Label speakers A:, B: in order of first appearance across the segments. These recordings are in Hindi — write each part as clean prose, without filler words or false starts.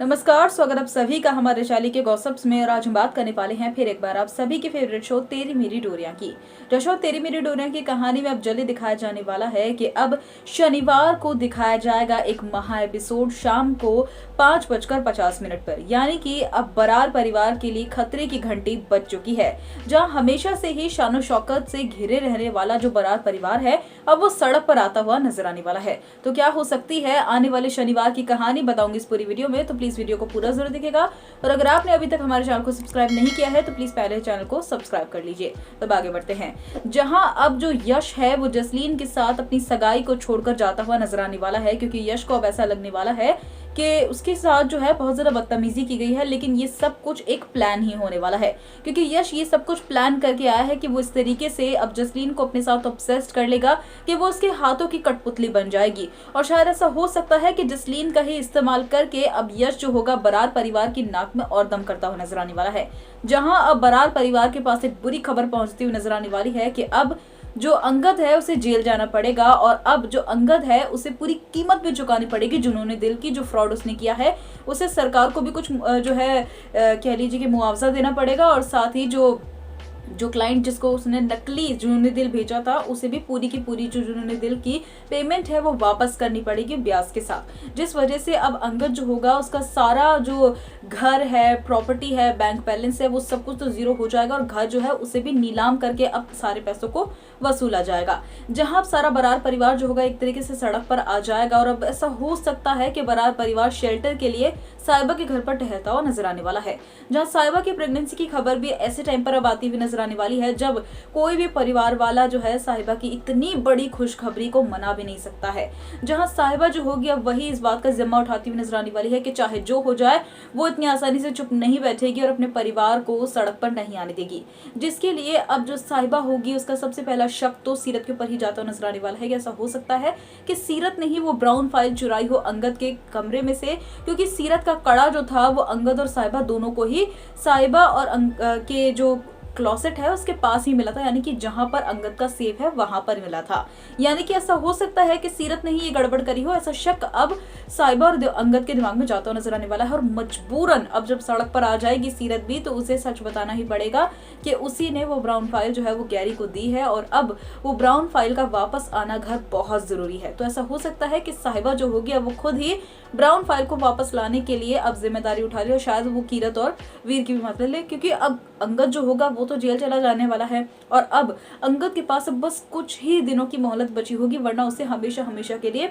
A: नमस्कार, स्वागत आप सभी का हमारे शैली के गॉसिप्स में। और आज हम बात करने वाले हैं फिर एक बार आप सभी के फेवरेट शो तेरी मेरी डोरियां की। जो शो तेरी मेरी डोरियां की कहानी में अब जल्दी दिखाया जाने वाला है कि अब शनिवार को दिखाया जाएगा एक महा एपिसोड शाम को 5:50 पर, यानी कि अब बरार परिवार के लिए खतरे की घंटी बज चुकी है। जहाँ हमेशा से ही शानो शौकत से घिरे रहने वाला जो बरार परिवार है, अब वो सड़क पर आता हुआ नजर आने वाला है। तो क्या हो सकती है आने वाले शनिवार की कहानी, बताऊंगी इस पूरी वीडियो में। तो प्लीज वीडियो को पूरा जरूर दिखेगा। और अगर आपने अभी तक हमारे चैनल को सब्सक्राइब नहीं किया है तो प्लीज पहले चैनल को सब्सक्राइब कर लीजिए। तब आगे बढ़ते हैं। जहां अब जो यश है वो जसलीन के साथ अपनी सगाई को छोड़कर जाता हुआ नजर आने वाला है, क्योंकि यश को अब ऐसा लगने वाला है कि उसके साथ जो है बहुत ज्यादा बदतमीजी की गई है। लेकिन ये सब कुछ एक प्लान ही होने वाला है, क्योंकि यश ये सब कुछ प्लान करके आया है कि वो इस तरीके से अब जसलीन को अपने साथ ऑब्सेस्ड कर लेगा कि वो उसके हाथों की कठपुतली बन जाएगी। और शायद ऐसा हो सकता है कि जसलीन का ही इस्तेमाल करके अब यश जो होगा बरार परिवार की नाक में और दम करता हुआ नजर आने वाला है। जहां अब बरार परिवार के पास एक बुरी खबर पहुंचती हुई नजर आने वाली है कि अब जो अंगद है उसे जेल जाना पड़ेगा। और अब जो अंगद है उसे पूरी कीमत भी चुकानी पड़ेगी। जुनून दिल की जो फ्रॉड उसने किया है, उसे सरकार को भी कुछ जो है कह लीजिए कि मुआवजा देना पड़ेगा। और साथ ही जो क्लाइंट जिसको उसने नकली जुनून दिल भेजा था, उसे भी पूरी की पूरी जो जुनून दिल की पेमेंट है वो वापस करनी पड़ेगी ब्याज के साथ। जिस वजह से अब अंगद जो होगा उसका सारा जो घर है, प्रॉपर्टी है, बैंक बैलेंस है, वो सब कुछ तो जीरो हो जाएगा। और घर जो है उसे भी नीलाम करके अब सारे पैसों को वसूला जाएगा। जहां अब सारा बरार परिवार जो होगा एक तरीके से सड़क पर आ जाएगा। और अब ऐसा हो सकता है कि बरार परिवार शेल्टर के लिए साहिबा के घर पर ठहरता हुआ नजर आने वाला है। जहां साहिबा की प्रेगनेंसी की खबर भी ऐसे टाइम पर अब आती हुई नजर आने वाली है जब कोई भी परिवार वाला जो है साहिबा की इतनी बड़ी खुशखबरी को मना भी नहीं सकता है। जहां साहिबा जो होगी अब वही इस बात का जिम्मा उठाती हुई नजर आने वाली है कि चाहे जो हो जाए वो इतनी आसानी से चुप नहीं बैठेगी और अपने परिवार को सड़क पर नहीं आने देगी। जिसके लिए अब जो साहिबा होगी उसका सबसे पहला शक तो सीरत के ऊपर ही जाता हुआ नजर आने वाला है कि ऐसा हो सकता है कि सीरत ने ही वो ब्राउन फाइल चुराई हो अंगद के कमरे में से, क्योंकि सीरत का कड़ा जो था वो अंगद और साहिबा दोनों को ही साहिबा और के जो क्लॉसेट है उसके पास ही मिला था, यानी कि जहां पर अंगद का सेफ है वहां पर मिला था। यानी कि ऐसा हो सकता है कि सीरत ने ही ये गड़बड़ करी हो। ऐसा शक अब साहिबा और अंगद के दिमाग में जाता हुआ नजर आने वाला है। और मजबूरन अब जब सड़क पर आ जाएगी सीरत भी, तो उसे सच बताना ही पड़ेगा कि उसी ने वो ब्राउन फाइल जो है वो गैरी को दी है। और अब वो ब्राउन फाइल का वापस आना घर बहुत जरूरी है। तो ऐसा हो सकता है कि साहिबा जो होगी अब वो खुद ही ब्राउन फाइल को वापस लाने के लिए अब जिम्मेदारी उठा ले। और शायद वो कीरत और वीर की भी मदद ले, क्योंकि अब अंगद जो होगा वो तो जेल चला जाने वाला है। और अब अंगद के पास अब बस कुछ ही दिनों की मोहलत बची होगी, वरना उसे हमेशा हमेशा के लिए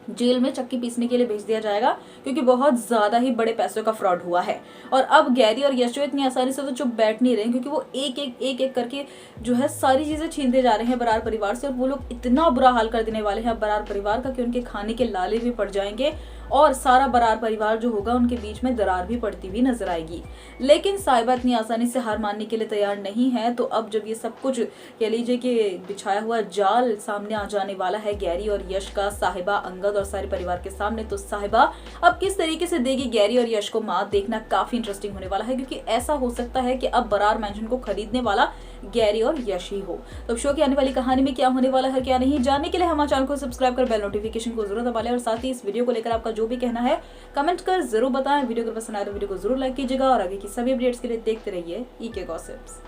A: जेल में चक्की पीसने के लिए भेज दिया जाएगा, क्योंकि बहुत ज्यादा ही बड़े पैसों का फ्रॉड हुआ है। और अब गैरी और यश इतनी आसानी से तो चुप बैठ नहीं रहे, क्योंकि वो एक करके जो है सारी चीजें छीनते जा रहे हैं बरार परिवार से। और वो लोग इतना बुरा हाल कर देने वाले हैं बरार परिवार का कि उनके खाने के लाले भी पड़ जाएंगे और सारा बरार परिवार जो होगा उनके बीच में दरार भी पड़ती हुई नजर आएगी। लेकिन साहिबा इतनी आसानी से हार मानने के लिए तैयार नहीं है। तो अब जब ये सब कुछ कह लीजिए कि बिछाया हुआ जाल सामने आ जाने वाला है गैरी और यश का, साहिबा, अंगद और सारे परिवार के सामने, तो साहिबा अब किस तरीके से देगी गैरी और यश को मात, देखना काफी इंटरेस्टिंग होने वाला है। क्योंकि ऐसा हो सकता है कि अब बरार मैंशन को खरीदने वाला गैरी और यश ही हो। तो शो की आने वाली कहानी में क्या होने वाला है क्या नहीं, जानने के लिए हमारे चैनल को सब्सक्राइब कर बेल नोटिफिकेशन को जरूर दबा लें। और साथ ही इस वीडियो को लेकर आपका जो भी कहना है कमेंट कर जरूर बताएं। वीडियो को पसंद आए तो वीडियो को जरूर लाइक कीजिएगा और आगे की सभी अपडेट्स के लिए देखते रहिए ईके गॉसिप्स।